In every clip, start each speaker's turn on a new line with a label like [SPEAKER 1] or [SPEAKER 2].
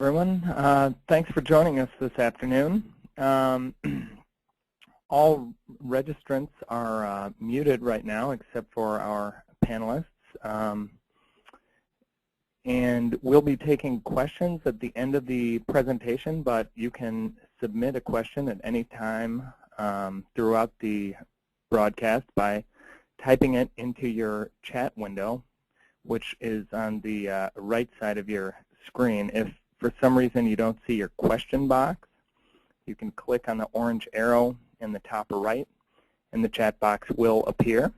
[SPEAKER 1] everyone. Thanks for joining us this afternoon. All registrants are muted right now except for our panelists. And we'll be taking questions at the end of the presentation, but you can submit a question at any time throughout the broadcast by typing it into your chat window, which is on the right side of your screen. If for some reason you don't see your question box, you can click on the orange arrow in the top right, and the chat box will appear.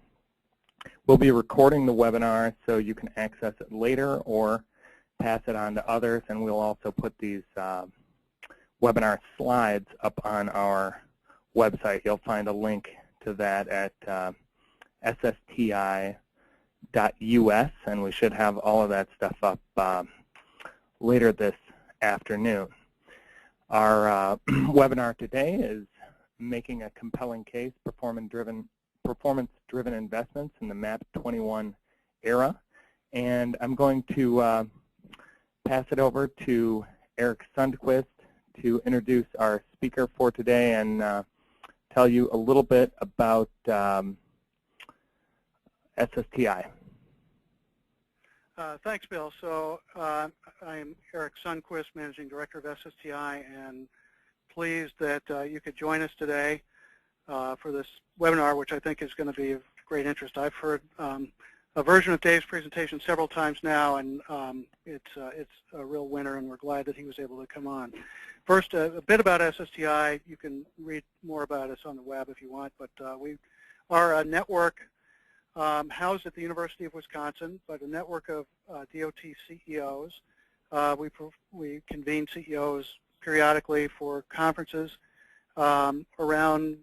[SPEAKER 1] We'll be recording the webinar so you can access it later or pass it on to others, and we'll also put these webinar slides up on our website. You'll find a link to that at ssti.us, and we should have all of that stuff up later this afternoon. Our webinar today is Making a Compelling Case, Performance-Driven Investments in the MAP 21 Era. And I'm going to pass it over to Eric Sundquist to introduce our speaker for today and tell you a little bit about SSTI.
[SPEAKER 2] Thanks, Bill. So I'm Eric Sundquist, Managing Director of SSTI, and pleased that you could join us today for this webinar, which I think is going to be of great interest. I've heard a version of Dave's presentation several times now, and it's a real winner, and we're glad that he was able to come on. First, a bit about SSTI. You can read more about us on the web if you want, but we are a network housed at the University of Wisconsin, but a network of DOT CEOs. We convene CEOs periodically for conferences around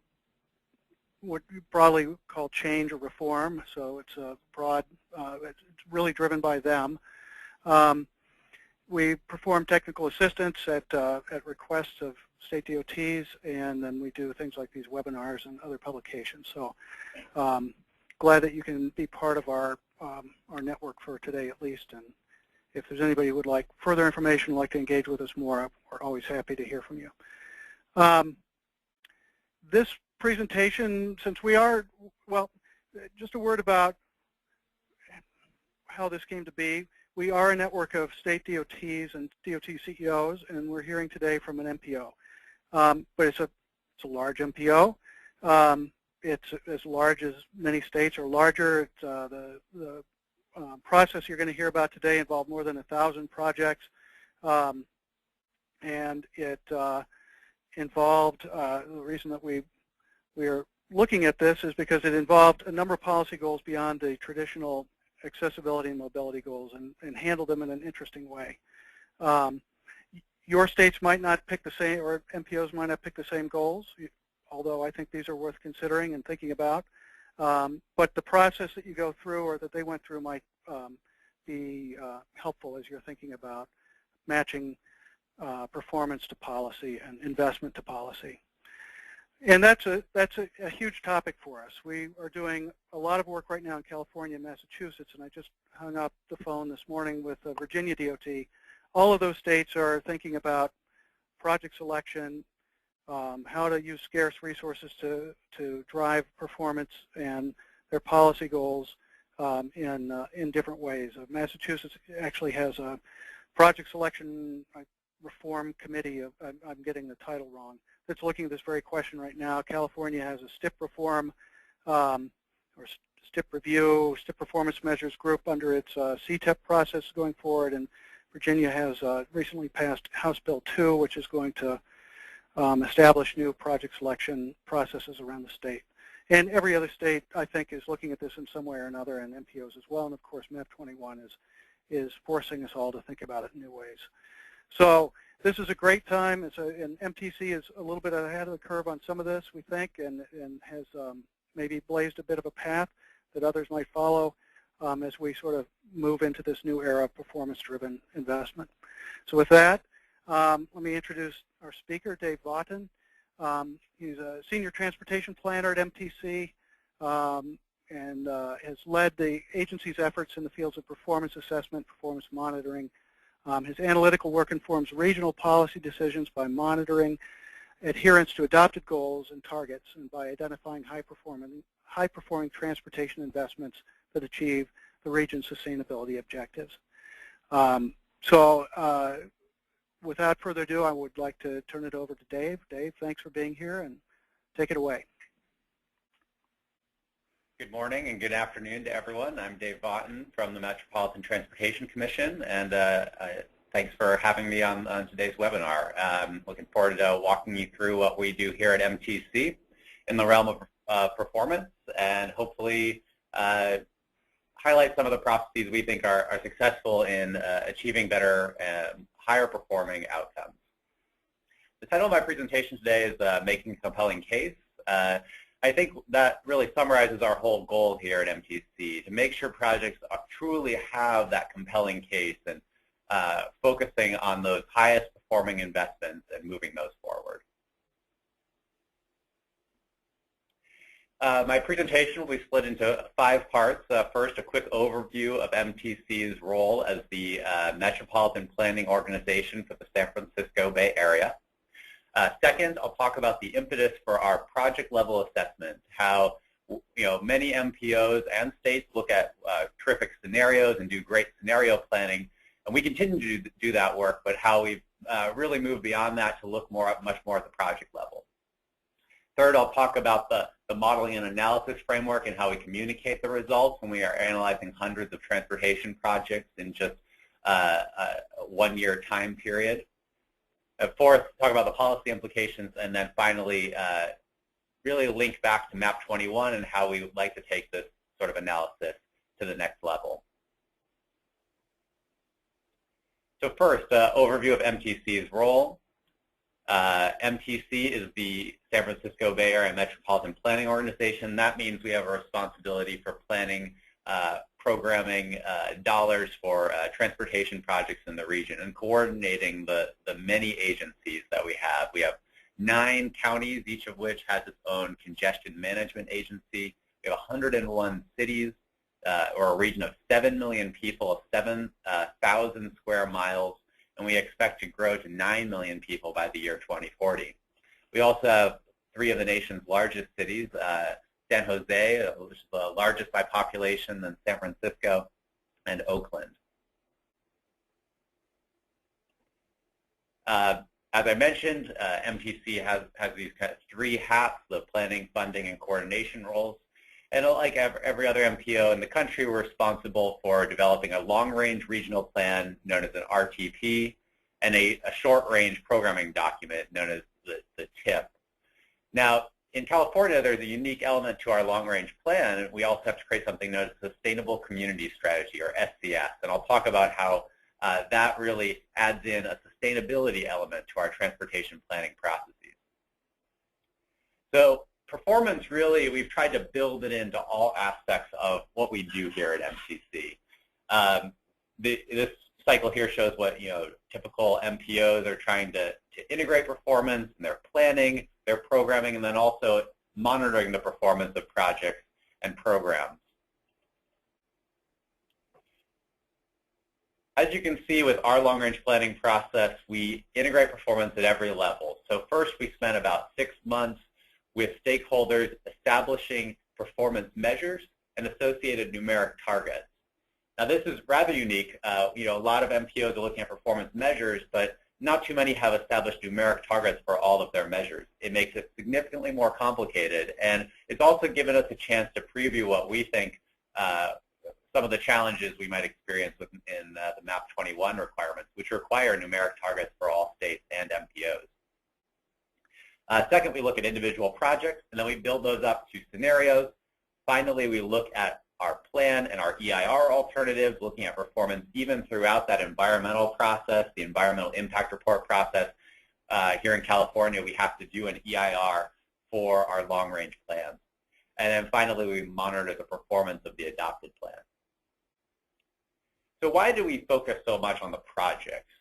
[SPEAKER 2] what we broadly call change or reform. So it's a broad, it's really driven by them. We perform technical assistance at requests of state DOTs, and then we do things like these webinars and other publications. So glad that you can be part of our network for today at least. And if there's anybody who would like further information, would like to engage with us more, we're always happy to hear from you. This presentation, since we are, well, just a word about how this came to be. We are a network of state DOTs and DOT CEOs, and we're hearing today from an MPO. But it's a large MPO. It's as large as many states or larger. It's, the process you're going to hear about today involved more than 1,000 projects, and it involved, the reason that we are looking at this is because it involved a number of policy goals beyond the traditional accessibility and mobility goals, and handled them in an interesting way. Your states might not pick the same, or MPOs might not pick the same goals, although I think these are worth considering and thinking about. But the process that you go through or that they went through might be helpful as you're thinking about matching performance to policy and investment to policy. And that's a huge topic for us. We are doing a lot of work right now in California and Massachusetts, and I just hung up the phone this morning with Virginia DOT. All of those states are thinking about project selection, how to use scarce resources to drive performance and their policy goals in different ways. Massachusetts actually has a project selection reform committee, I'm getting the title wrong, that's looking at this very question right now. California has a STIP reform or STIP review, STIP performance measures group under its CTEP process going forward, and Virginia has recently passed House Bill 2, which is going to establish new project selection processes around the state. And every other state, I think, is looking at this in some way or another, and MPOs as well. And of course, MAP 21 is forcing us all to think about it in new ways. So this is a great time. And MTC is a little bit ahead of the curve on some of this, we think, and has maybe blazed a bit of a path that others might follow as we sort of move into this new era of performance-driven investment. So with that, let me introduce our speaker, Dave Vaughton. He's a senior transportation planner at MTC and has led the agency's efforts in the fields of performance assessment, performance monitoring, His analytical work informs regional policy decisions by monitoring adherence to adopted goals and targets and by identifying high-performing transportation investments that achieve the region's sustainability objectives. Without further ado, I would like to turn it over to Dave. Dave, thanks for being here, and take it away.
[SPEAKER 3] Good morning and good afternoon to everyone. I'm Dave Vaughton from the Metropolitan Transportation Commission, and thanks for having me on today's webinar. I'm looking forward to walking you through what we do here at MTC in the realm of performance, and hopefully highlight some of the processes we think are successful in achieving better and higher performing outcomes. The title of my presentation today is Making a Compelling Case. I think that really summarizes our whole goal here at MTC, to make sure projects truly have that compelling case and focusing on those highest performing investments and moving those forward. My presentation will be split into 5 parts. First, a quick overview of MTC's role as the Metropolitan Planning Organization for the San Francisco Bay Area. Second, I'll talk about the impetus for our project-level assessment, how many MPOs and states look at terrific scenarios and do great scenario planning, and we continue to do that work, but how we've really moved beyond that to look much more at the project level. Third, I'll talk about the modeling and analysis framework and how we communicate the results when we are analyzing hundreds of transportation projects in just a 1-year time period. Fourth, talk about the policy implications, and then finally really link back to MAP 21 and how we would like to take this sort of analysis to the next level. So first, overview of MTC's role. MTC is the San Francisco Bay Area Metropolitan Planning Organization. That means we have a responsibility for planning, programming dollars for transportation projects in the region and coordinating the many agencies that we have. We have 9 counties, each of which has its own congestion management agency. We have 101 cities, or a region of 7 million people, of 7,000 square miles, and we expect to grow to 9 million people by the year 2040. We also have 3 of the nation's largest cities, San Jose, which is the largest by population, then San Francisco, and Oakland. As I mentioned, MTC has these kind of 3 hats, the planning, funding, and coordination roles. And like every other MPO in the country, we're responsible for developing a long-range regional plan known as an RTP and a short-range programming document known as the TIP. Now, in California, there's a unique element to our long-range plan, and we also have to create something known as Sustainable Community Strategy, or SCS. And I'll talk about how that really adds in a sustainability element to our transportation planning processes. So performance, really, we've tried to build it into all aspects of what we do here at MTC. This cycle here shows what typical MPOs are trying to integrate performance in their planning, their programming, and then also monitoring the performance of projects and programs. As you can see with our long-range planning process, we integrate performance at every level. So first, we spent about 6 months with stakeholders establishing performance measures and associated numeric targets. Now, this is rather unique. A lot of MPOs are looking at performance measures, but not too many have established numeric targets for all of their measures. It makes it significantly more complicated, and it's also given us a chance to preview what we think some of the challenges we might experience in the MAP 21 requirements, which require numeric targets for all states and MPOs. Second, we look at individual projects, and then we build those up to scenarios. Finally, we look at our plan and our EIR alternatives, looking at performance even throughout that environmental process, the environmental impact report process. Here in California, we have to do an EIR for our long-range plans. And then finally, we monitor the performance of the adopted plan. So why do we focus so much on the projects?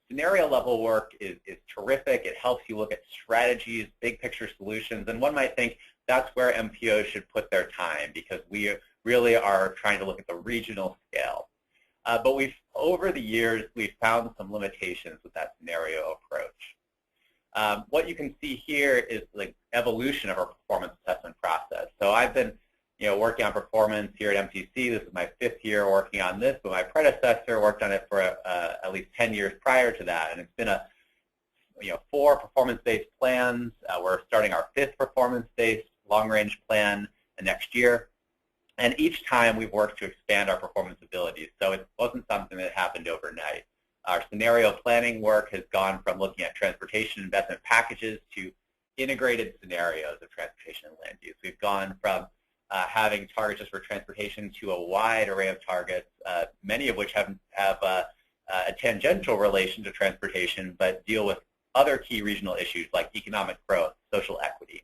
[SPEAKER 3] Scenario level work is terrific. It helps you look at strategies, big picture solutions, and one might think that's where MPOs should put their time because we really are trying to look at the regional scale. But over the years, we've found some limitations with that scenario approach. What you can see here is the evolution of our performance assessment process. So I've been working on performance here at MTC. This is my 5th year working on this, but my predecessor worked on it for at least 10 years prior to that, and it's been 4 performance-based plans. We're starting our 5th performance-based long-range plan next year, and each time we've worked to expand our performance abilities, so it wasn't something that happened overnight. Our scenario planning work has gone from looking at transportation investment packages to integrated scenarios of transportation and land use. We've gone from having targets just for transportation to a wide array of targets, many of which have a tangential relation to transportation, but deal with other key regional issues like economic growth, social equity.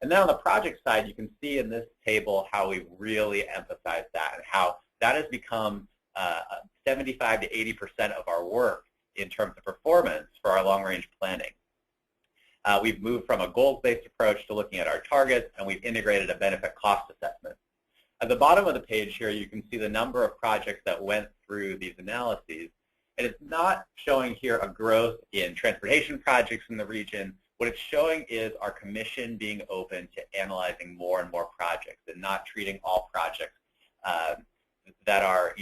[SPEAKER 3] And then on the project side, you can see in this table how we really emphasize that and how that has become 75 to 80% of our work in terms of performance for our long-range planning. We've moved from a goals-based approach to looking at our targets, and we've integrated a benefit-cost assessment. At the bottom of the page here, you can see the number of projects that went through these analyses. And it's not showing here a growth in transportation projects in the region. What it's showing is our commission being open to analyzing more and more projects and not treating all projects that are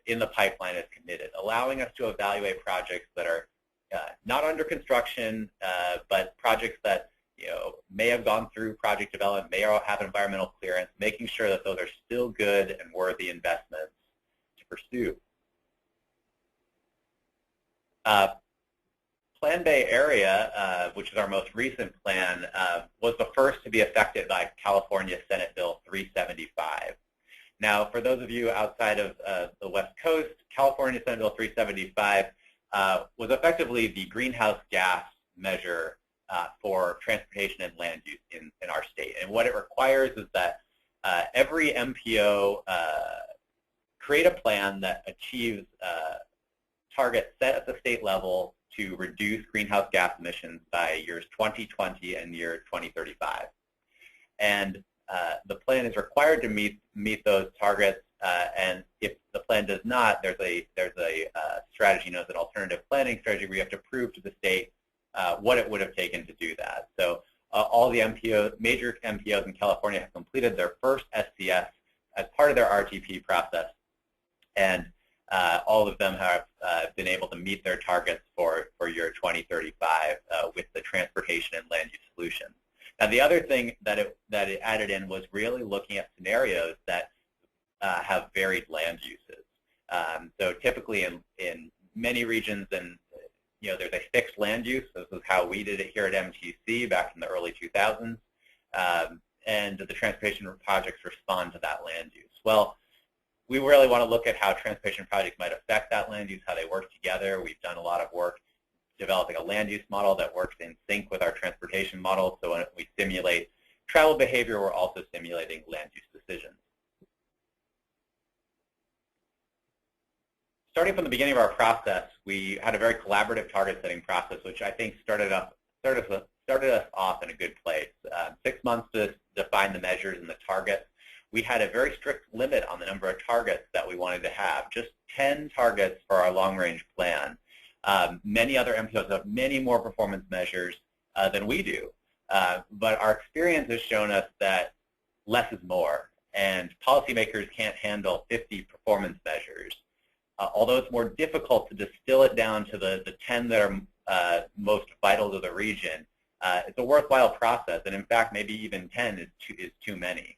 [SPEAKER 3] in the pipeline as committed, allowing us to evaluate projects that are not under construction, but projects that may have gone through project development, may have environmental clearance, making sure that those are still good and worthy investments to pursue. Plan Bay Area, which is our most recent plan, was the first to be affected by California Senate Bill 375. Now, for those of you outside of the West Coast, California Senate Bill 375 was effectively the greenhouse gas measure for transportation and land use in our state. And what it requires is that every MPO create a plan that achieves targets set at the state level to reduce greenhouse gas emissions by years 2020 and year 2035. And the plan is required to meet those targets, and if the plan does not, there's a strategy known as an alternative planning strategy where you have to prove to the state what it would have taken to do that. So all the major MPOs in California have completed their first SCS as part of their RTP process, and all of them have been able to meet their targets for year 2035 with the transportation and land use solutions. Now, the other thing that it added in was really looking at scenarios that have varied land uses. So typically in many regions, and there's a fixed land use. This is how we did it here at MTC back in the early 2000s, and the transportation projects respond to that land use. Well, we really want to look at how transportation projects might affect that land use, how they work together. We've done a lot of work developing a land use model that works in sync with our transportation model. So when we simulate travel behavior, we're also simulating land use decisions. Starting from the beginning of our process, we had a very collaborative target setting process, which I think started us off in a good place. 6 months to define the measures and the targets. We had a very strict limit on the number of targets that we wanted to have, just 10 targets for our long-range plan. Many other MPOs have many more performance measures than we do, but our experience has shown us that less is more, and policymakers can't handle 50 performance measures. Although it's more difficult to distill it down to the 10 that are most vital to the region, it's a worthwhile process, and in fact, maybe even 10 is too many.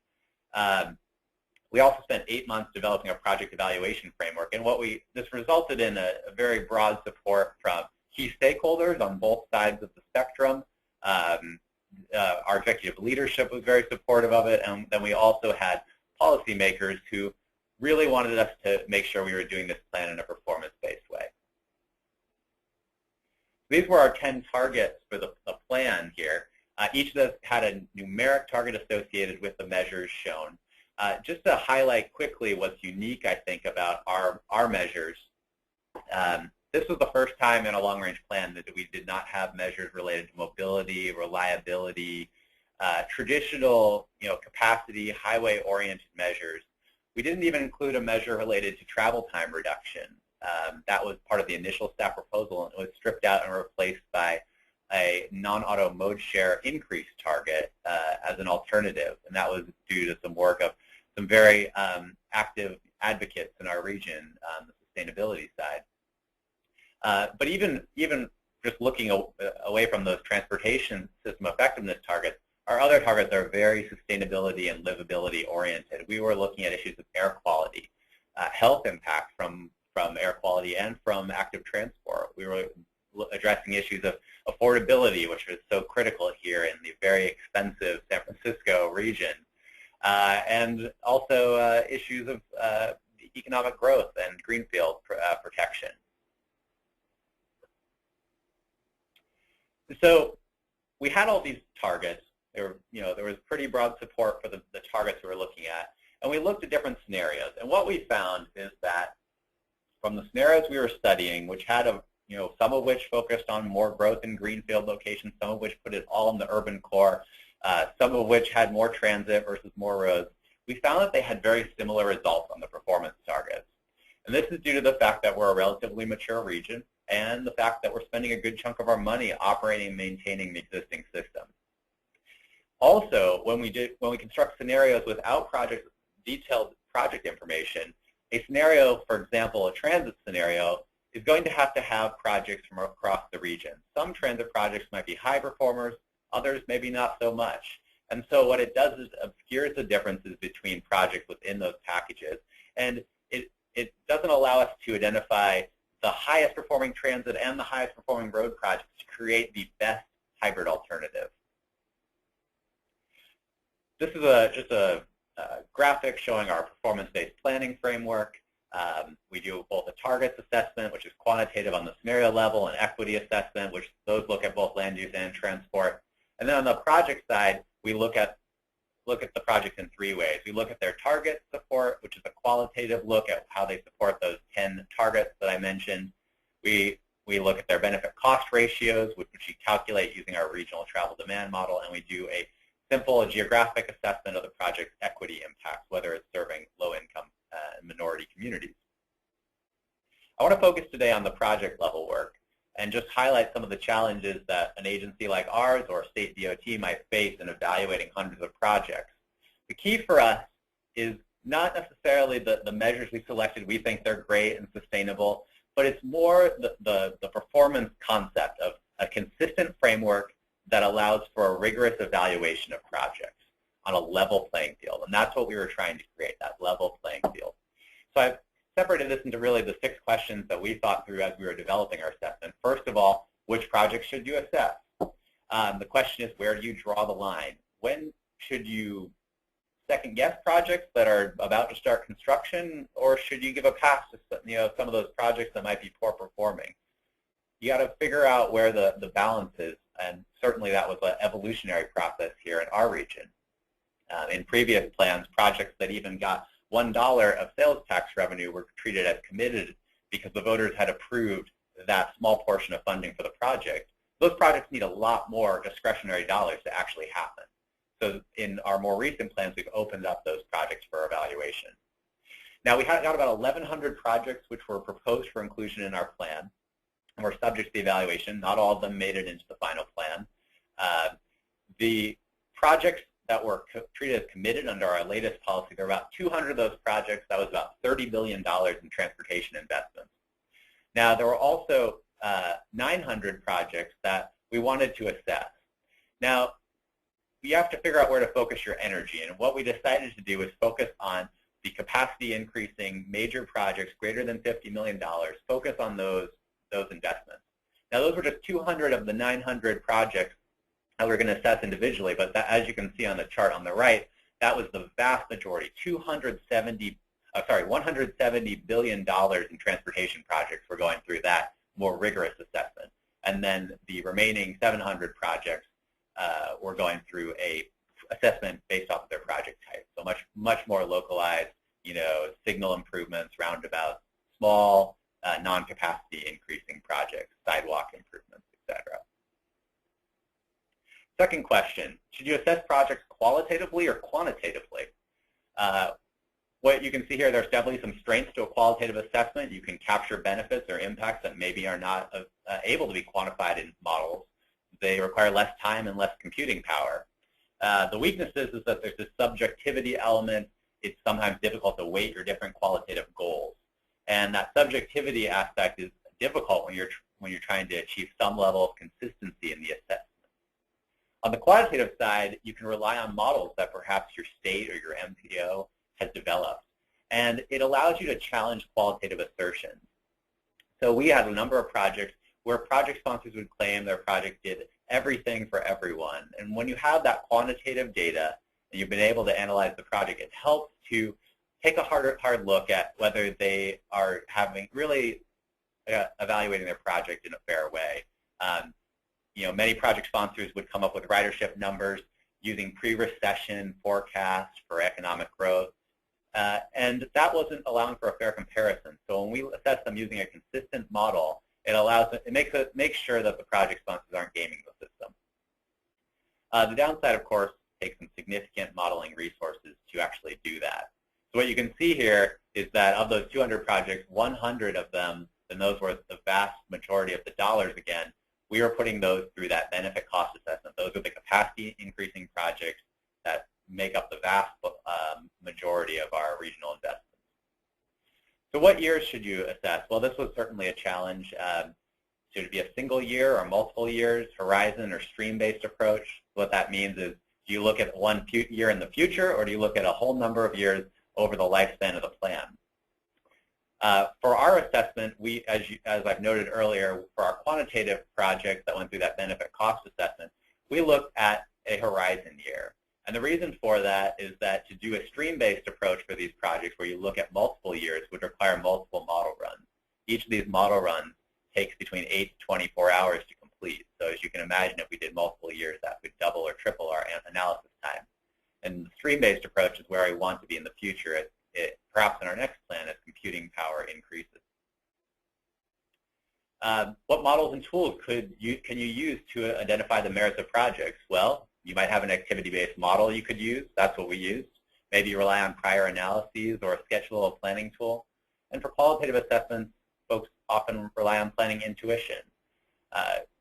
[SPEAKER 3] We also spent 8 months developing a project evaluation framework, and this resulted in a very broad support from key stakeholders on both sides of the spectrum. Our executive leadership was very supportive of it, and then we also had policymakers who really wanted us to make sure we were doing this plan in a performance-based way. These were our 10 targets for the plan here. Each of those had a numeric target associated with the measures shown. Just to highlight quickly what's unique, I think, about our measures, this was the first time in a long-range plan that we did not have measures related to mobility, reliability, traditional capacity, highway-oriented measures We didn't even include a measure related to travel time reduction. That was part of the initial staff proposal, and it was stripped out and replaced by a non-auto mode share increase target as an alternative, and that was due to some work of some very active advocates in our region on the sustainability side. But even just looking away from those transportation system effectiveness targets, our other targets are very sustainability and livability oriented. We were looking at issues of air quality, health impact from air quality and from active transport. We were addressing issues of affordability, which is so critical here in the very expensive San Francisco region, and also issues of economic growth and greenfield protection. So we had all these targets. There was pretty broad support for the targets we were looking at, and we looked at different scenarios. And what we found is that from the scenarios we were studying, which had some of which focused on more growth in greenfield locations, some of which put it all in the urban core, some of which had more transit versus more roads, we found that they had very similar results on the performance targets. And this is due to the fact that we're a relatively mature region and the fact that we're spending a good chunk of our money operating and maintaining the existing system. Also, when we construct scenarios without detailed project information, a scenario, for example, a transit scenario, is going to have projects from across the region. Some transit projects might be high performers, others maybe not so much. And so what it does is obscures the differences between projects within those packages, and it doesn't allow us to identify the highest performing transit and the highest performing road projects to create the best hybrid alternative. This is just a graphic showing our performance-based planning framework. We do both a targets assessment, which is quantitative on the scenario level, and equity assessment, which those look at both land use and transport. And then on the project side, we look at the project in three ways. We look at their target support, which is a qualitative look at how they support those 10 targets that I mentioned. We look at their benefit cost ratios, which we calculate using our regional travel demand model, and we do a simple geographic assessment of the project's equity impacts, whether it's serving low-income and minority communities. I want to focus today on the project level work and just highlight some of the challenges that an agency like ours or state DOT might face in evaluating hundreds of projects. The key for us is not necessarily the measures we selected. We think they're great and sustainable, but it's more the performance concept of a consistent framework that allows for a rigorous evaluation of projects on a level playing field. And that's what we were trying to create, that level playing field. So I've separated this into really the 6 questions that we thought through as we were developing our assessment. First of all, which projects should you assess? The question is, where do you draw the line? When should you second-guess projects that are about to start construction, or should you give a pass to some of those projects that might be poor performing? You got to figure out where the balance is, and certainly that was an evolutionary process here in our region. In previous plans, projects that even got $1 of sales tax revenue were treated as committed because the voters had approved that small portion of funding for the project. Those projects need a lot more discretionary dollars to actually happen. So in our more recent plans, we've opened up those projects for evaluation. Now, we got about 1,100 projects which were proposed for inclusion in our plan, and were subject to the evaluation. Not all of them made it into the final plan. The projects that were treated as committed under our latest policy, there were about 200 of those projects. That was about $30 billion in transportation investments. Now, there were also 900 projects that we wanted to assess. Now, you have to figure out where to focus your energy, and what we decided to do is focus on the capacity increasing major projects greater than $50 million, focus on those investments. Now, those were just 200 of the 900 projects that we're going to assess individually, but that, as you can see on the chart on the right, that was the vast majority. $170 billion in transportation projects were going through that more rigorous assessment. And then the remaining 700 projects were going through a assessment based off of their project type. So much more localized, signal improvements, roundabouts, small, non-capacity increasing projects, sidewalk improvements, etc. Second question, should you assess projects qualitatively or quantitatively? what you can see here, there's definitely some strengths to a qualitative assessment. You can capture benefits or impacts that maybe are not able to be quantified in models. They require less time and less computing power. The weaknesses is that there's this subjectivity element. It's sometimes difficult to weight your different qualitative goals. And that subjectivity aspect is difficult when you're trying to achieve some level of consistency in the assessment. On the quantitative side, you can rely on models that perhaps your state or your MPO has developed. And it allows you to challenge qualitative assertions. So we had a number of projects where project sponsors would claim their project did everything for everyone. And when you have that quantitative data and you've been able to analyze the project, it helps to take a hard look at whether they are really evaluating their project in a fair way. Many project sponsors would come up with ridership numbers using pre-recession forecasts for economic growth, and that wasn't allowing for a fair comparison. So when we assess them using a consistent model, it makes sure that the project sponsors aren't gaming the system. The downside, of course, takes some significant modeling resources to actually do that. So what you can see here is that of those 200 projects, 100 of them, and those were the vast majority of the dollars again, we are putting those through that benefit cost assessment. Those are the capacity increasing projects that make up the vast majority of our regional investments. So what years should you assess? Well, this was certainly a challenge. Should it be a single year or multiple years, horizon or stream-based approach? What that means is, do you look at one year in the future, or do you look at a whole number of years over the lifespan of the plan? For our assessment, as I've noted earlier, for our quantitative projects that went through that benefit cost assessment, we looked at a horizon year. And the reason for that is that to do a stream-based approach for these projects where you look at multiple years would require multiple model runs. Each of these model runs takes between 8 to 24 hours to complete. So as you can imagine, if we did multiple years, that would double or triple our analysis time. And the stream-based approach is where I want to be in the future, perhaps in our next plan as computing power increases. What models and tools can you use to identify the merits of projects? Well, you might have an activity-based model you could use. That's what we used. Maybe you rely on prior analyses or a schedule planning tool. And for qualitative assessments, folks often rely on planning intuition.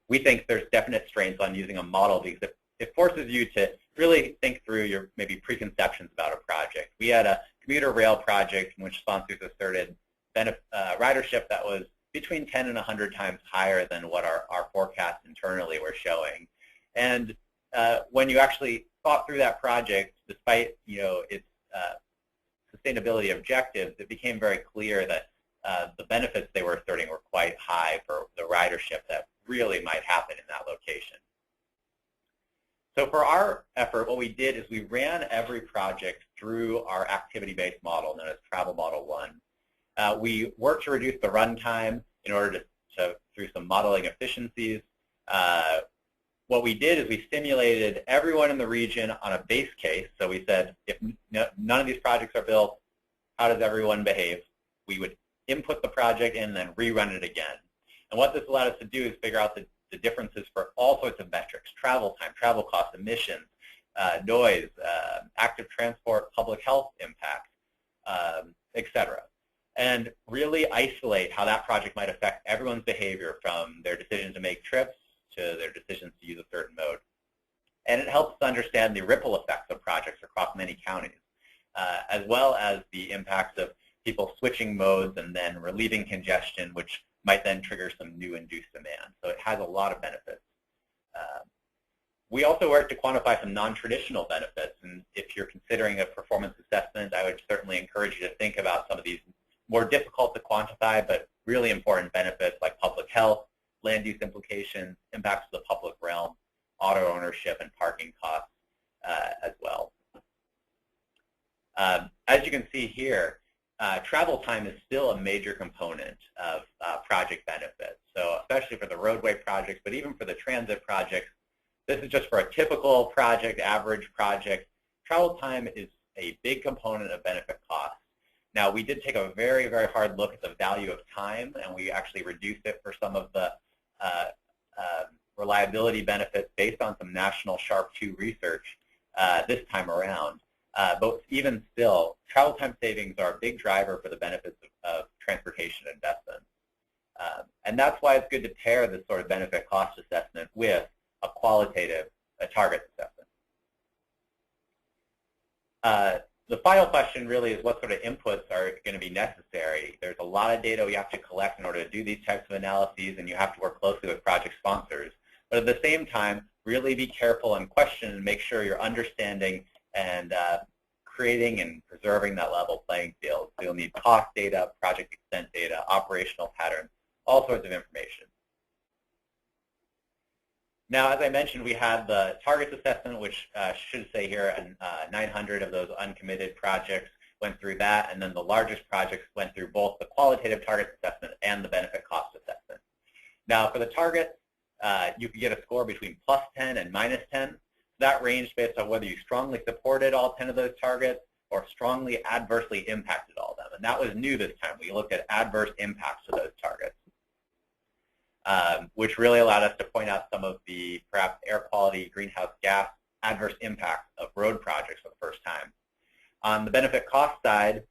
[SPEAKER 3] We think there's definite strengths on using a model because it forces you to really think through your maybe preconceptions about a project. We had a commuter rail project in which sponsors asserted ridership that was between 10 and 100 times higher than what our forecasts internally were showing. And when you actually thought through that project, despite its sustainability objectives, it became very clear that the benefits they were asserting were quite high for the ridership that really might happen in that location. So for our effort, what we did is we ran every project through our activity-based model known as Travel Model 1. We worked to reduce the runtime in order to through some modeling efficiencies. What we did is we simulated everyone in the region on a base case. So we said, if none of these projects are built, how does everyone behave? We would input the project in and then rerun it again. And what this allowed us to do is figure out the differences for all sorts of metrics: travel time, travel costs, emissions, noise, active transport, public health impact, etc. And really isolate how that project might affect everyone's behavior, from their decision to make trips to their decisions to use a certain mode. And it helps to understand the ripple effects of projects across many counties, as well as the impacts of people switching modes and then relieving congestion, which might then trigger some new induced demand. So it has a lot of benefits. We also work to quantify some non-traditional benefits. And if you're considering a performance assessment, I would certainly encourage you to think about some of these more difficult to quantify but really important benefits like public health, land use implications, impacts to the public realm, auto ownership, and parking costs as well. As you can see here, travel time is still a major component of project benefits. So especially for the roadway projects, but even for the transit projects, this is just for a typical project, average project. Travel time is a big component of benefit costs. Now, we did take a very, very hard look at the value of time, and we actually reduced it for some of the reliability benefits based on some national SHARP 2 research this time around. But even still, travel time savings are a big driver for the benefits of transportation investment. And that's why it's good to pair this sort of benefit cost assessment with a qualitative target assessment. The final question really is what sort of inputs are going to be necessary. There's a lot of data we have to collect in order to do these types of analyses, and you have to work closely with project sponsors. But at the same time, really be careful and question and make sure you're understanding and creating and preserving that level playing field. So you'll need cost data, project extent data, operational patterns, all sorts of information. Now, as I mentioned, we had the targets assessment, which should say here 900 of those uncommitted projects went through that, and then the largest projects went through both the qualitative targets assessment and the benefit cost assessment. Now, for the targets, you could get a score between +10 and -10. That ranged based on whether you strongly supported all 10 of those targets or strongly adversely impacted all of them. And that was new this time. We looked at adverse impacts to those targets, which really allowed us to point out some of the perhaps air quality, greenhouse gas adverse impacts of road projects for the first time. On the benefit cost side,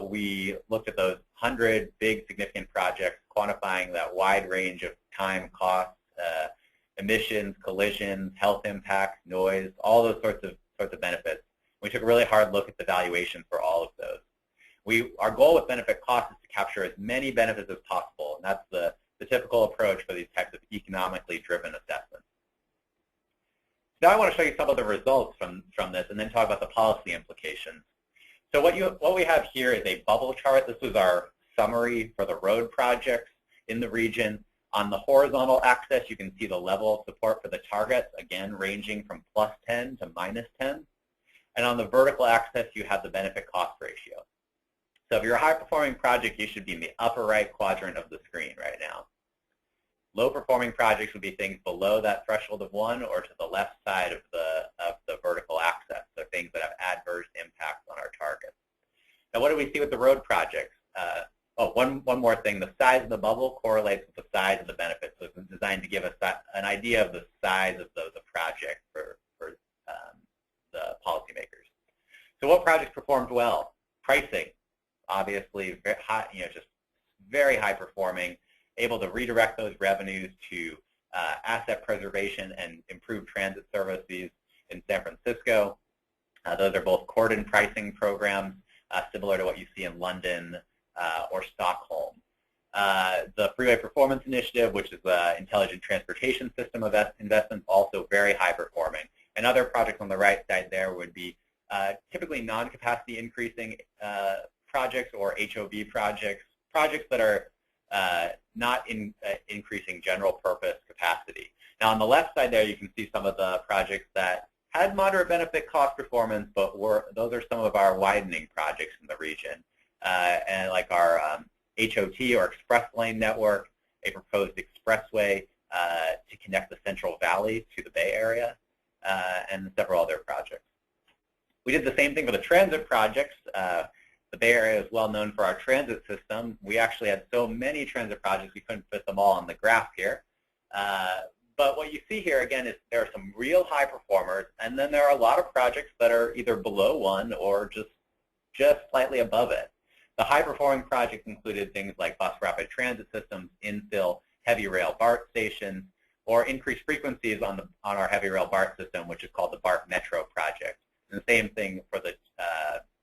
[SPEAKER 3] we looked at those 100 big significant projects, quantifying that wide range of time, costs, emissions, collisions, health impacts, noise, all those sorts of benefits. We took a really hard look at the valuation for all of those. Our goal with benefit cost is to capture as many benefits as possible, and that's the typical approach for these types of economically driven assessments. Now I want to show you some of the results from this and then talk about the policy implications. So what we have here is a bubble chart. This was our summary for the road projects in the region. On the horizontal axis, you can see the level of support for the targets, again, ranging from +10 to -10. And on the vertical axis, you have the benefit cost ratio. So if you're a high-performing project, you should be in the upper right quadrant of the screen right now. Low-performing projects would be things below that threshold of 1 or to the left side of the vertical axis, so things that have adverse impacts on our targets. Now, what do we see with the road projects? One more thing. The size of the bubble correlates with the size of the benefit, so it's designed to give us an idea of the size of the project for the policymakers. So what projects performed well? Pricing, obviously, very high, just very high performing, able to redirect those revenues to asset preservation and improved transit services in San Francisco. Those are both cordon pricing programs, similar to what you see in London or Stockholm. The Freeway Performance Initiative, which is the intelligent transportation system investments, also very high performing. And other projects on the right side there would be typically non-capacity increasing projects or HOV projects that are not increasing general purpose capacity. Now on the left side there, you can see some of the projects that had moderate benefit cost performance, but those are some of our widening projects in the region. And like our HOT or Express Lane network, a proposed expressway to connect the Central Valley to the Bay Area, and several other projects. We did the same thing for the transit projects. The Bay Area is well known for our transit system. We actually had so many transit projects we couldn't fit them all on the graph here. But what you see here, again, is there are some real high performers, and then there are a lot of projects that are either below 1 or just slightly above it. The high-performing projects included things like bus rapid transit systems, infill, heavy rail BART stations, or increased frequencies on our heavy rail BART system, which is called the BART Metro project. And the same thing for the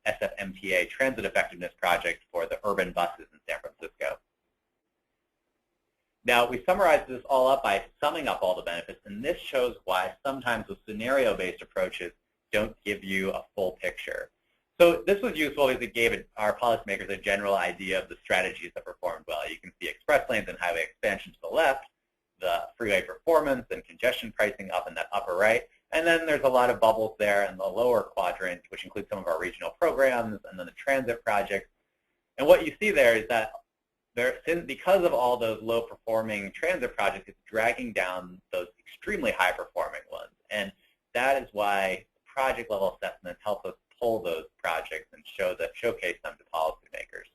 [SPEAKER 3] SFMTA Transit Effectiveness Project for the urban buses in San Francisco. Now, we summarized this all up by summing up all the benefits, and this shows why sometimes the scenario-based approaches don't give you a full picture. So this was useful because it gave our policymakers a general idea of the strategies that performed well. You can see express lanes and highway expansion to the left, the freeway performance and congestion pricing up in that upper right, and then there's a lot of bubbles there in the lower quadrant, which includes some of our regional programs and then the transit projects. And what you see there is that because of all those low-performing transit projects, it's dragging down those extremely high-performing ones. And that is why project-level assessments help us pull those projects and showcase them to policymakers.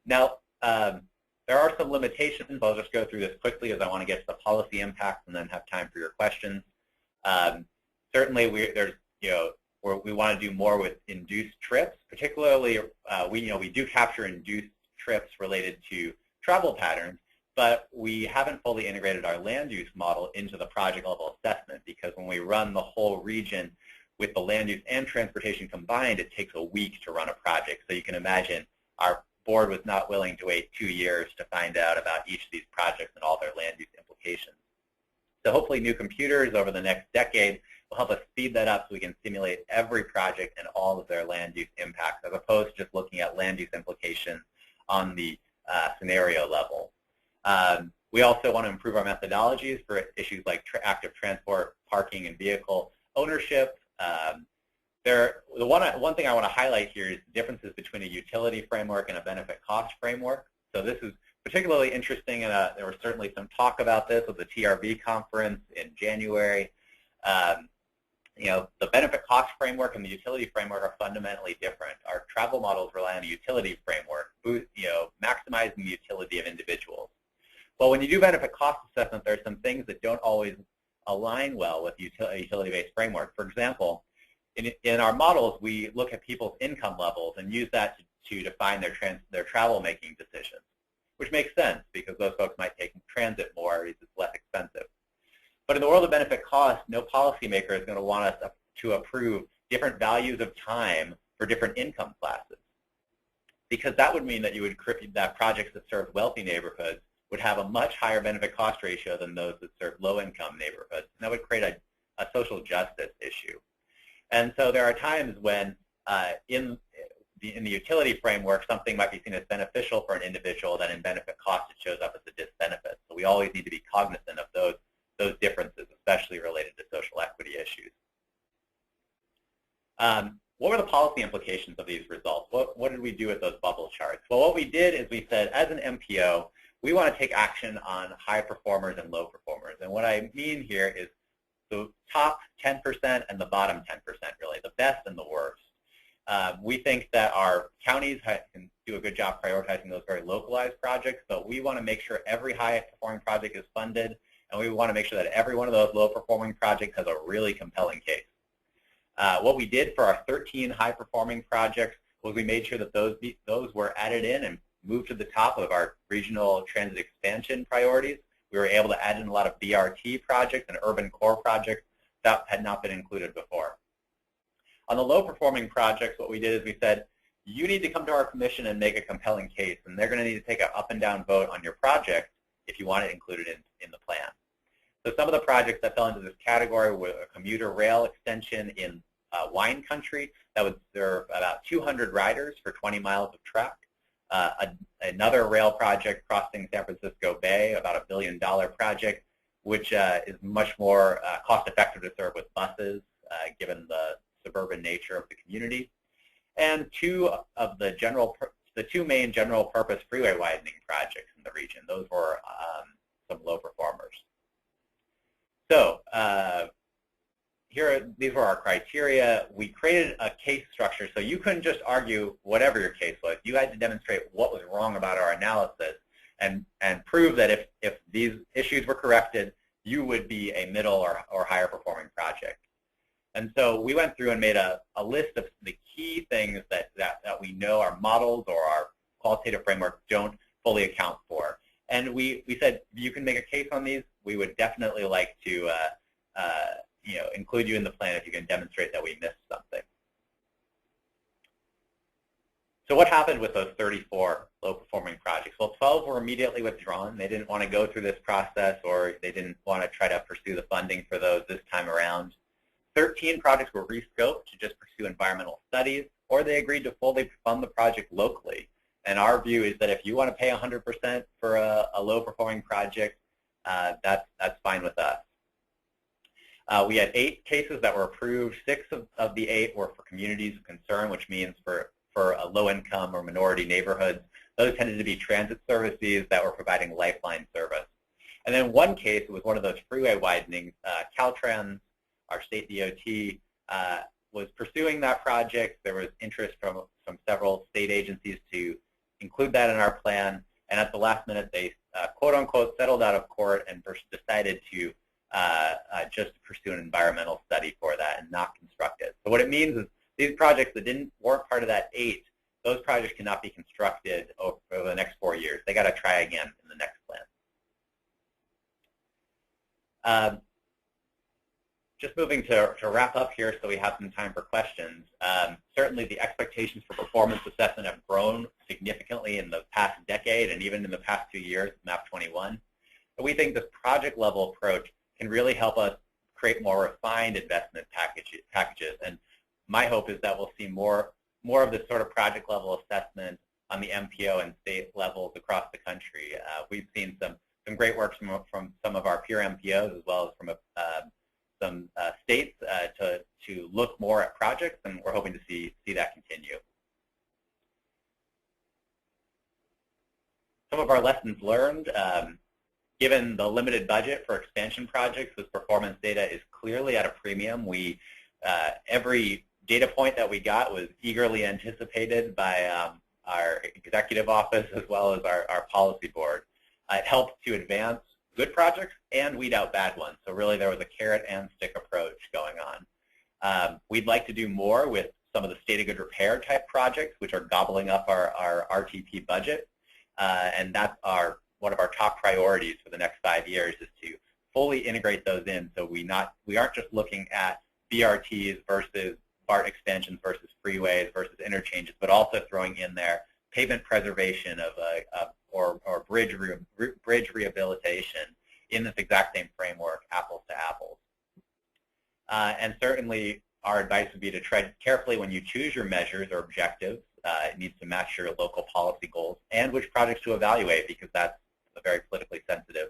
[SPEAKER 3] Now, there are some limitations. I'll just go through this quickly as I want to get to the policy impacts and then have time for your questions. Certainly, there's where we want to do more with induced trips. Particularly, we do capture induced trips related to travel patterns, but we haven't fully integrated our land use model into the project level assessment, because when we run the whole region with the land use and transportation combined, it takes a week to run a project. So you can imagine our board was not willing to wait 2 years to find out about each of these projects and all their land use implications. So hopefully new computers over the next decade will help us speed that up so we can simulate every project and all of their land use impacts, as opposed to just looking at land use implications on the scenario level. We also want to improve our methodologies for issues like active transport, parking, and vehicle ownership. One thing I want to highlight here is the differences between a utility framework and a benefit cost framework. So this is particularly interesting, and there was certainly some talk about this at the TRV conference in January. The benefit cost framework and the utility framework are fundamentally different. Our travel models rely on a utility framework, maximizing the utility of individuals. Well, when you do benefit cost assessment, there are some things that don't always align well with a utility-based framework. For example, in our models, we look at people's income levels and use that to define their travel-making decisions, which makes sense because those folks might take transit more because it's less expensive. But in the world of benefit cost, no policymaker is going to want us to approve different values of time for different income classes, because that would mean that that projects that serve wealthy neighborhoods would have a much higher benefit cost ratio than those that serve low-income neighborhoods. And that would create a social justice issue. And so there are times when in the utility framework, something might be seen as beneficial for an individual, then in benefit cost it shows up as a disbenefit. So we always need to be cognizant of those differences, especially related to social equity issues. What were the policy implications of these results? What did we do with those bubble charts? Well, what we did is we said, as an MPO, we want to take action on high performers and low performers. And what I mean here is the top 10% and the bottom 10%, really, the best and the worst. We think that our counties can do a good job prioritizing those very localized projects, but we want to make sure every high-performing project is funded, and we want to make sure that every one of those low-performing projects has a really compelling case. What we did for our 13 high-performing projects was we made sure that those were added in and moved to the top of our regional transit expansion priorities. We were able to add in a lot of BRT projects and urban core projects that had not been included before. On the low-performing projects, what we did is we said, you need to come to our commission and make a compelling case, and they're going to need to take an up and down vote on your project if you want it included in the plan. So some of the projects that fell into this category were a commuter rail extension in wine country that would serve about 200 riders for 20 miles of track. Another rail project crossing San Francisco Bay, about $1 billion project, which is much more cost-effective to serve with buses, given the suburban nature of the community. And two main general-purpose freeway widening projects in the region. Those were some low performers. So these were our criteria. We created a case structure, so you couldn't just argue whatever your case was. You had to demonstrate what was wrong about our analysis and prove that if these issues were corrected, you would be a middle or higher performing project. And so we went through and made a list of the key things that we know our models or our qualitative framework don't fully account for. And we said, you can make a case on these. We would definitely like to include you in the plan if you can demonstrate that we missed something. So what happened with those 34 low-performing projects? Well, 12 were immediately withdrawn. They didn't want to go through this process, or they didn't want to try to pursue the funding for those this time around. 13 projects were rescoped to just pursue environmental studies, or they agreed to fully fund the project locally. And our view is that if you want to pay 100% for a low-performing project, that's fine with us. We had 8 cases that were approved. 6 of the 8 were for communities of concern, which means for a low-income or minority neighborhoods. Those tended to be transit services that were providing lifeline service. And then one case was one of those freeway widenings. Caltrans, our state DOT, was pursuing that project. There was interest from several state agencies to include that in our plan. And at the last minute, they quote-unquote settled out of court and decided to just pursue an environmental study for that and not construct it. So what it means is these projects that weren't part of that 8, those projects cannot be constructed over the next 4 years. They got to try again in the next plan. Just moving to wrap up here so we have some time for questions. Certainly the expectations for performance assessment have grown significantly in the past decade and even in the past 2 years, MAP 21. But we think this project level approach can really help us create more refined investment packages. And my hope is that we'll see more of this sort of project level assessment on the MPO and state levels across the country. We've seen some great work from some of our peer MPOs as well as from some states to look more at projects, and we're hoping to see that continue. Some of our lessons learned, given the limited budget for expansion projects, this performance data is clearly at a premium. Every data point that we got was eagerly anticipated by our executive office as well as our policy board. It helped to advance good projects and weed out bad ones. So really there was a carrot and stick approach going on. We'd like to do more with some of the state of good repair type projects, which are gobbling up our RTP budget. And that's one of our top priorities for the next 5 years, is to fully integrate those in, so we aren't just looking at BRTs versus BART expansions versus freeways versus interchanges, but also throwing in there pavement preservation or bridge rehabilitation in this exact same framework, apples to apples. And certainly our advice would be to tread carefully when you choose your measures or objectives. It needs to match your local policy goals and which projects to evaluate, because that's very politically sensitive.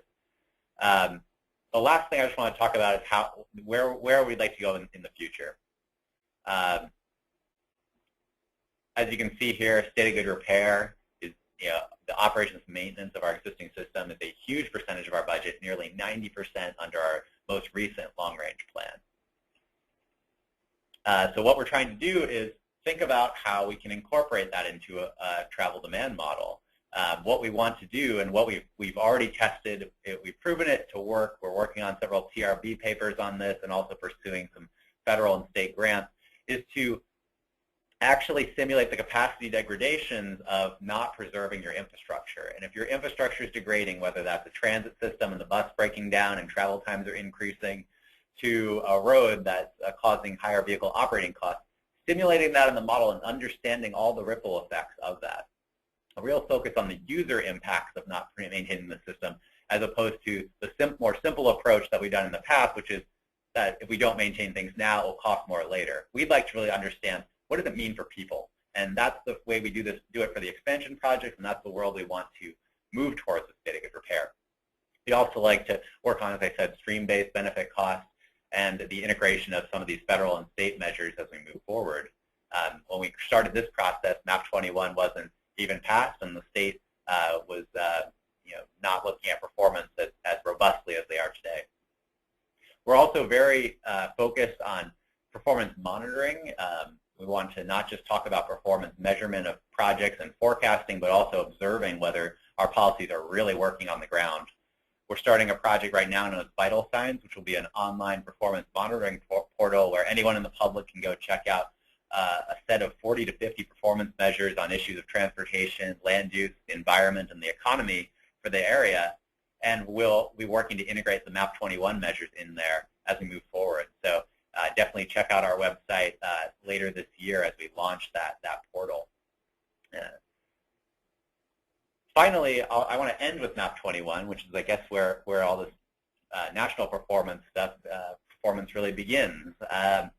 [SPEAKER 3] The last thing I just want to talk about is where we'd like to go in the future. As you can see here, state of good repair is, the operations and maintenance of our existing system is a huge percentage of our budget, nearly 90% under our most recent long-range plan. So what we're trying to do is think about how we can incorporate that into a travel demand model. What we want to do, and what we've already tested, we've proven it to work. We're working on several TRB papers on this and also pursuing some federal and state grants, is to actually simulate the capacity degradations of not preserving your infrastructure. And if your infrastructure is degrading, whether that's a transit system and the bus breaking down and travel times are increasing, to a road that's causing higher vehicle operating costs, simulating that in the model and understanding all the ripple effects of that. A real focus on the user impacts of not maintaining the system, as opposed to the more simple approach that we've done in the past, which is that if we don't maintain things now, it will cost more later. We'd like to really understand, what does it mean for people? And that's the way we do it for the expansion projects, and that's the world we want to move towards with state of good repair. We also like to work on, as I said, stream-based benefit costs and the integration of some of these federal and state measures as we move forward. When we started this process, MAP 21 wasn't even passed, and the state was not looking at performance as robustly as they are today. We're also very focused on performance monitoring. We want to not just talk about performance measurement of projects and forecasting, but also observing whether our policies are really working on the ground. We're starting a project right now known as Vital Signs, which will be an online performance monitoring portal where anyone in the public can go check out a set of 40 to 50 performance measures on issues of transportation, land use, environment, and the economy for the area. And we'll be working to integrate the MAP 21 measures in there as we move forward. So definitely check out our website later this year as we launch that portal. Finally, I want to end with MAP 21, which is, I guess, where all this national performance stuff, performance really begins. I've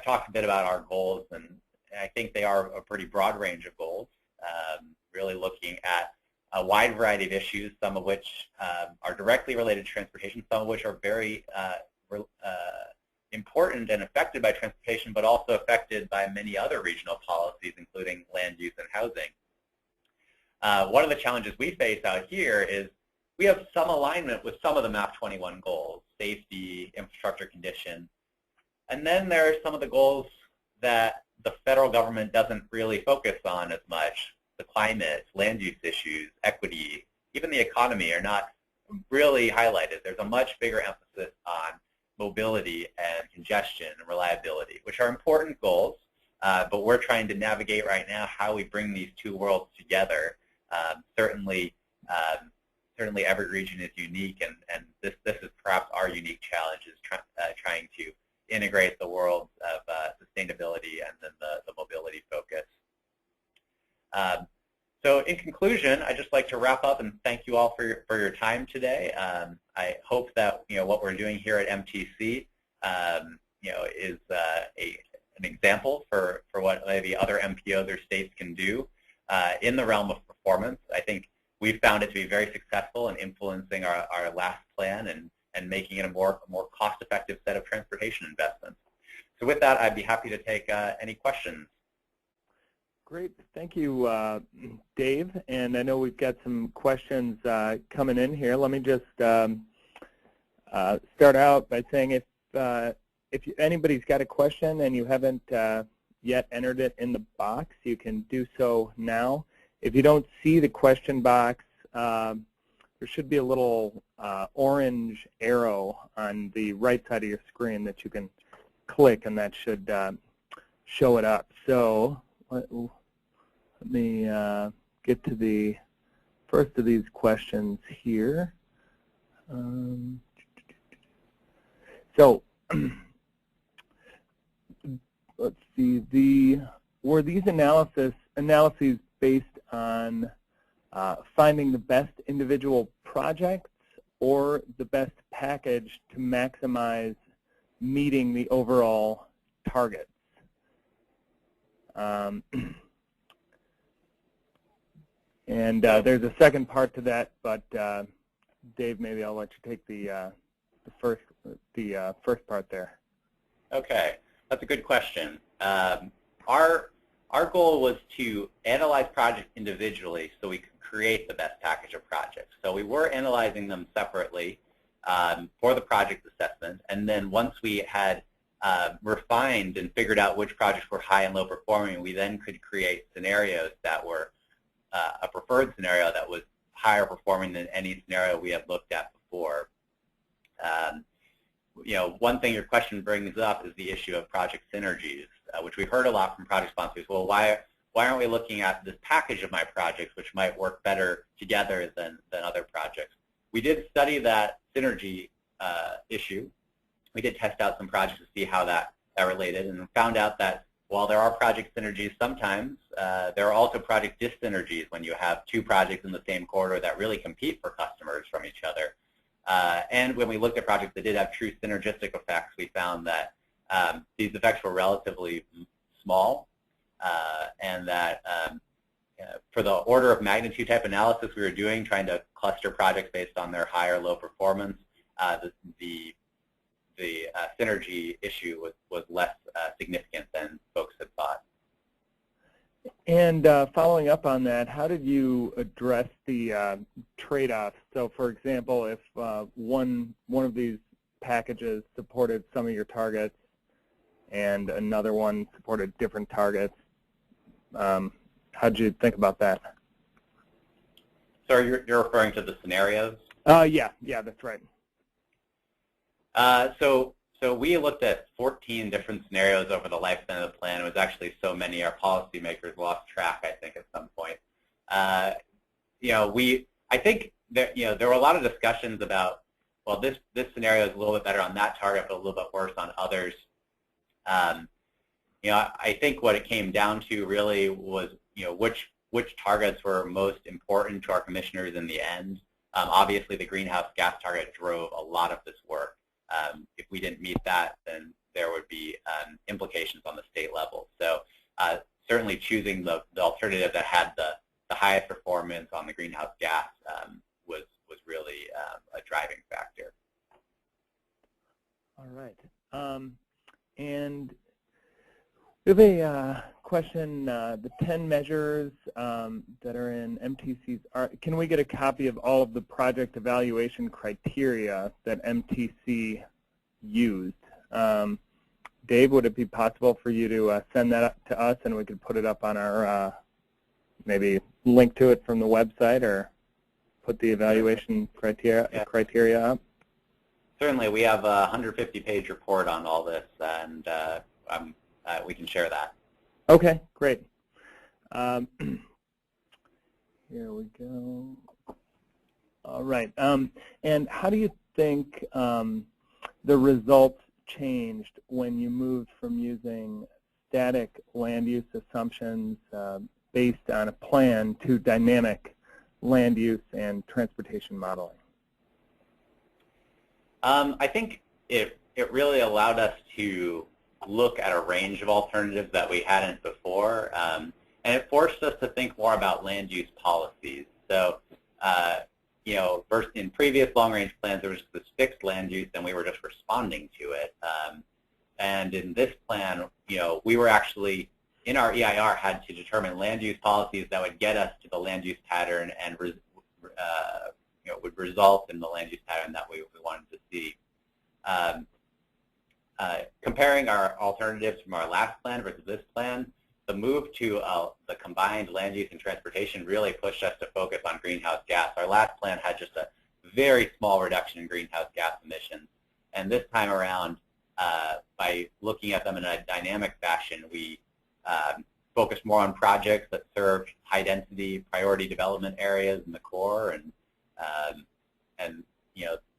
[SPEAKER 3] talked a bit about our goals, and I think they are a pretty broad range of goals, really looking at a wide variety of issues, some of which are directly related to transportation, some of which are very important and affected by transportation, but also affected by many other regional policies, including land use and housing. One of the challenges we face out here is we have some alignment with some of the MAP 21 goals, safety, infrastructure condition, and then there are some of the goals that the federal government doesn't really focus on as much. The climate, land use issues, equity, even the economy are not really highlighted, there's a much bigger emphasis on mobility and congestion and reliability, which are important goals, but we're trying to navigate right now how we bring these two worlds together. Certainly every region is unique, and this is perhaps our unique challenge, is trying to integrate the worlds of sustainability and then the mobility focus. So in conclusion, I'd just like to wrap up and thank you all for your time today. I hope that what we're doing here at MTC is an example for what maybe other MPOs or states can do in the realm of performance. I think we've found it to be very successful in influencing our last plan and making it a more cost-effective set of transportation investments. So with that, I'd be happy to take any questions.
[SPEAKER 1] Great. Thank you, Dave. And I know we've got some questions coming in here. Let me just start out by saying if anybody's got a question and you haven't yet entered it in the box, you can do so now. If you don't see the question box, there should be a little orange arrow on the right side of your screen that you can click, and that should show it up. So let me get to the first of these questions here. So let's see. Were these analyses based on finding the best individual projects or the best package to maximize meeting the overall targets? And there's a second part to that, but Dave, maybe I'll let you take the first part there.
[SPEAKER 3] Okay, that's a good question. Our goal was to analyze projects individually so we could create the best package of projects. So we were analyzing them separately for the project assessment, and then once we had refined and figured out which projects were high and low performing, we then could create scenarios that were a preferred scenario that was higher performing than any scenario we had looked at before. One thing your question brings up is the issue of project synergies, which we've heard a lot from project sponsors. Well, why aren't we looking at this package of my projects, which might work better together than other projects? We did study that synergy issue. We did test out some projects to see how that related, and found out that while there are project synergies sometimes, there are also project dyssynergies when you have two projects in the same corridor that really compete for customers from each other. And when we looked at projects that did have true synergistic effects, we found that these effects were relatively small, and that for the order of magnitude type analysis we were doing, trying to cluster projects based on their high or low performance, the synergy issue was less significant than folks had thought.
[SPEAKER 1] And following up on that, how did you address the trade-offs? So, for example, if one of these packages supported some of your targets and another one supported different targets, how did you think about that?
[SPEAKER 3] So you're referring to the scenarios?
[SPEAKER 1] Yeah, that's right.
[SPEAKER 3] So we looked at 14 different scenarios over the lifespan of the plan. It was actually so many our policymakers lost track, I think, at some point. I think that there were a lot of discussions about, well, this scenario is a little bit better on that target, but a little bit worse on others. I think what it came down to really was, which targets were most important to our commissioners in the end. Obviously, the greenhouse gas target drove a lot of this work. If we didn't meet that, then there would be implications on the state level. So certainly choosing the alternative that had the highest performance on the greenhouse gas was really a driving factor.
[SPEAKER 1] All right. And we have a question, the 10 measures that are in MTC's, can we get a copy of all of the project evaluation criteria that MTC used? Dave, would it be possible for you to send that up to us and we could put it up on our, maybe link to it from the website or put the evaluation criteria up?
[SPEAKER 3] Certainly, we have a 150-page report on all this, and we can share that.
[SPEAKER 1] Okay, great. Here we go. All right. And how do you think the results changed when you moved from using static land use assumptions based on a plan to dynamic land use and transportation modeling?
[SPEAKER 3] I think it really allowed us to look at a range of alternatives that we hadn't before, and it forced us to think more about land use policies. So, first in previous long-range plans, there was this fixed land use, and we were just responding to it. And in this plan, we were actually, in our EIR, had to determine land use policies that would get us to the land use pattern and would result in the land use pattern that we wanted to see. Comparing our alternatives from our last plan versus this plan, the move to the combined land use and transportation really pushed us to focus on greenhouse gas. Our last plan had just a very small reduction in greenhouse gas emissions. And this time around, by looking at them in a dynamic fashion, we focused more on projects that served high-density priority development areas in the core, and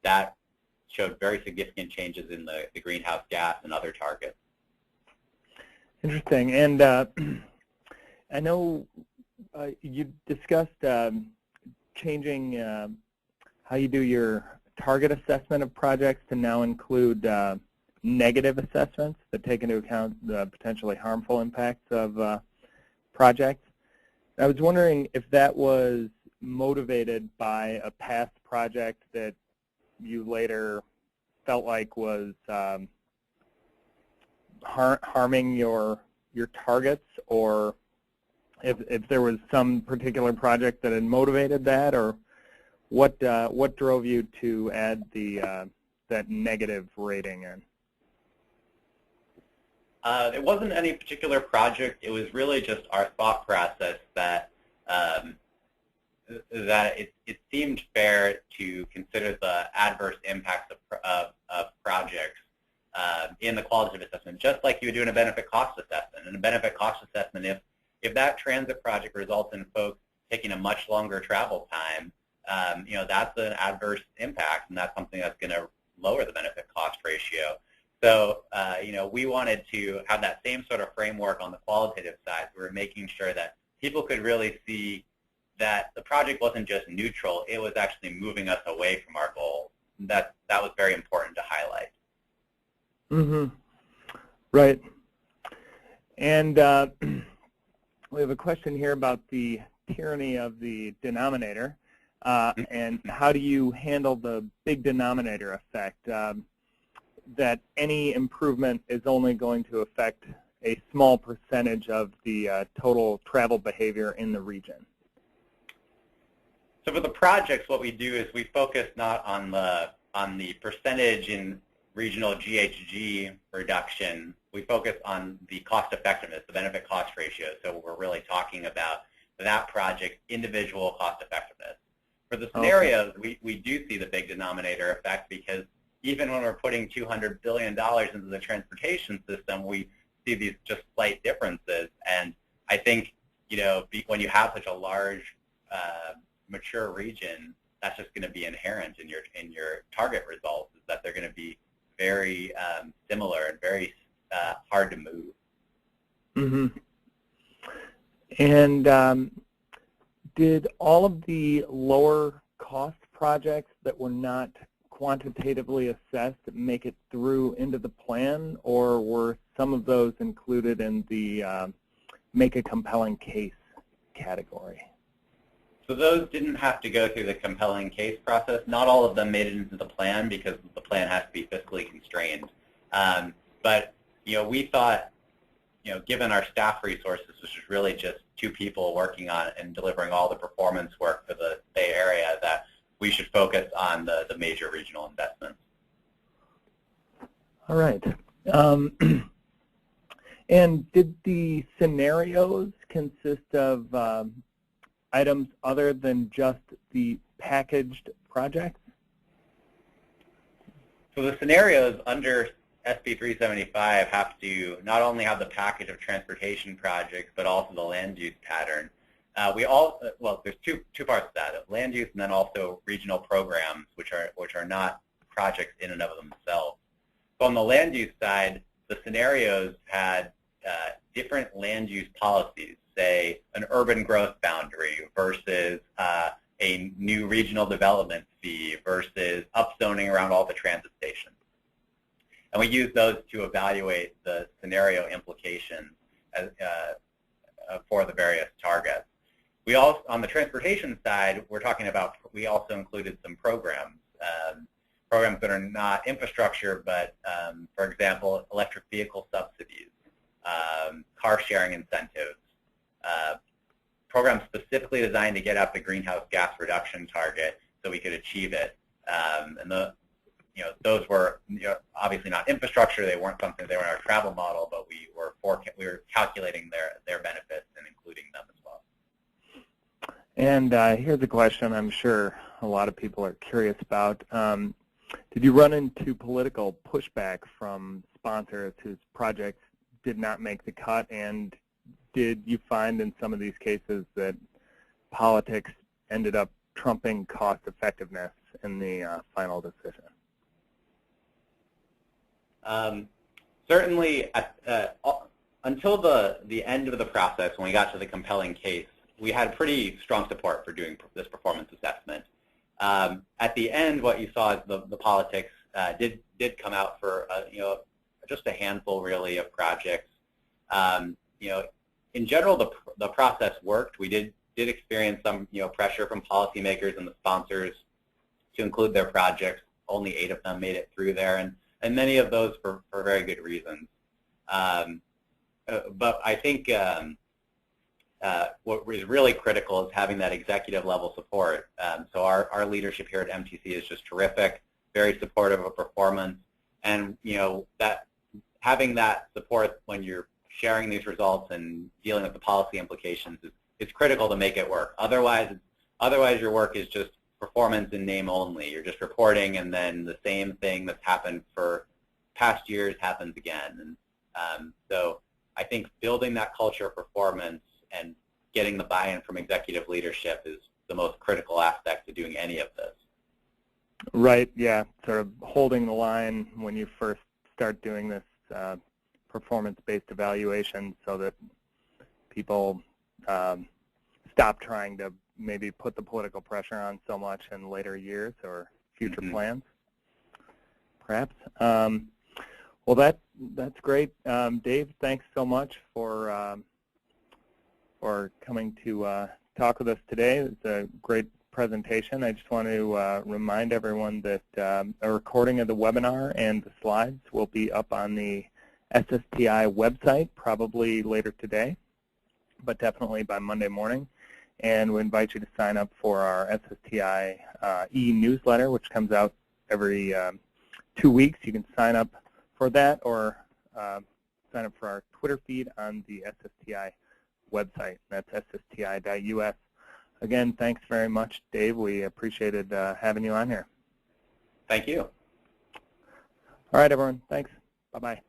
[SPEAKER 3] that showed very significant changes in the greenhouse gas and other targets.
[SPEAKER 1] Interesting. And I know you discussed changing how you do your target assessment of projects to now include negative assessments that take into account the potentially harmful impacts of projects. I was wondering if that was motivated by a past project that you later felt like was harming your targets, or if there was some particular project that had motivated that, or what drove you to add that negative rating in?
[SPEAKER 3] It wasn't any particular project. It was really just our thought process that it seemed fair to consider the adverse impacts of projects in the qualitative assessment, just like you would do in a benefit cost assessment. In a benefit cost assessment, if that transit project results in folks taking a much longer travel time, that's an adverse impact, and that's something that's going to lower the benefit cost ratio. So, we wanted to have that same sort of framework on the qualitative side. We were making sure that people could really see that the project wasn't just neutral, it was actually moving us away from our goals. That was very important to highlight.
[SPEAKER 1] Mm-hmm. Right. And we have a question here about the tyranny of the denominator, and how do you handle the big denominator effect, that any improvement is only going to affect a small percentage of the total travel behavior in the region?
[SPEAKER 3] So for the projects, what we do is we focus not on the percentage in regional GHG reduction. We focus on the cost effectiveness, the benefit cost ratio. So we're really talking about that project's individual cost effectiveness. For the scenarios, we do see the big denominator effect, because even when we're putting $200 billion into the transportation system, we see these just slight differences. And I think, when you have such a large mature region, that's just going to be inherent in your target results, is that they're going to be very similar and very hard to move.
[SPEAKER 1] Mm-hmm. And did all of the lower cost projects that were not quantitatively assessed make it through into the plan, or were some of those included in the make a compelling case category?
[SPEAKER 3] So those didn't have to go through the compelling case process. Not all of them made it into the plan, because the plan has to be fiscally constrained. But we thought, given our staff resources, which is really just 2 people working on and delivering all the performance work for the Bay Area, that we should focus on the major regional investments.
[SPEAKER 1] All right. And did the scenarios consist of items other than just the packaged projects?
[SPEAKER 3] So the scenarios under SB 375 have to not only have the package of transportation projects, but also the land use pattern. Well, there's two parts to that: land use, and then also regional programs, which are not projects in and of themselves. So on the land use side, the scenarios had different land use policies, say an urban growth boundary versus a new regional development fee versus upzoning around all the transit stations. And we use those to evaluate the scenario implications for the various targets. We also, on the transportation side, we also included some programs. Programs that are not infrastructure, but for example, electric vehicle subsidies, car sharing incentives, programs specifically designed to get up the greenhouse gas reduction target so we could achieve it. And those were obviously not infrastructure. They weren't something. They were in our travel model, but we were calculating their benefits and including them as well.
[SPEAKER 1] And here's a question I'm sure a lot of people are curious about. Did you run into political pushback from sponsors whose projects did not make the cut? And did you find in some of these cases that politics ended up trumping cost effectiveness in the final decision?
[SPEAKER 3] Certainly, until the end of the process, when we got to the compelling case, we had pretty strong support for doing this performance assessment. At the end, what you saw is the politics did come out for just a handful really of projects. In general, the process worked. We did experience some pressure from policymakers and the sponsors to include their projects. Only 8 of them made it through there, and many of those for very good reasons. But I think what is really critical is having that executive level support. So our leadership here at MTC is just terrific, very supportive of performance, and that having that support when you're sharing these results and dealing with the policy implications is critical to make it work. Otherwise your work is just performance in name only. You're just reporting, and then the same thing that's happened for past years happens again. And so I think building that culture of performance and getting the buy-in from executive leadership is the most critical aspect to doing any of this.
[SPEAKER 1] Right, yeah, sort of holding the line when you first start doing this performance-based evaluation so that people stop trying to maybe put the political pressure on so much in later years or future plans, perhaps. Well, that's great. Dave, thanks so much for coming to talk with us today. It's a great presentation. I just want to remind everyone that a recording of the webinar and the slides will be up on the SSTI website probably later today, but definitely by Monday morning. And we invite you to sign up for our SSTI e-newsletter, which comes out every 2 weeks. You can sign up for that or sign up for our Twitter feed on the SSTI website. That's ssti.us. Again, thanks very much, Dave. We appreciated having you on here.
[SPEAKER 3] Thank you.
[SPEAKER 1] All right, everyone. Thanks. Bye-bye.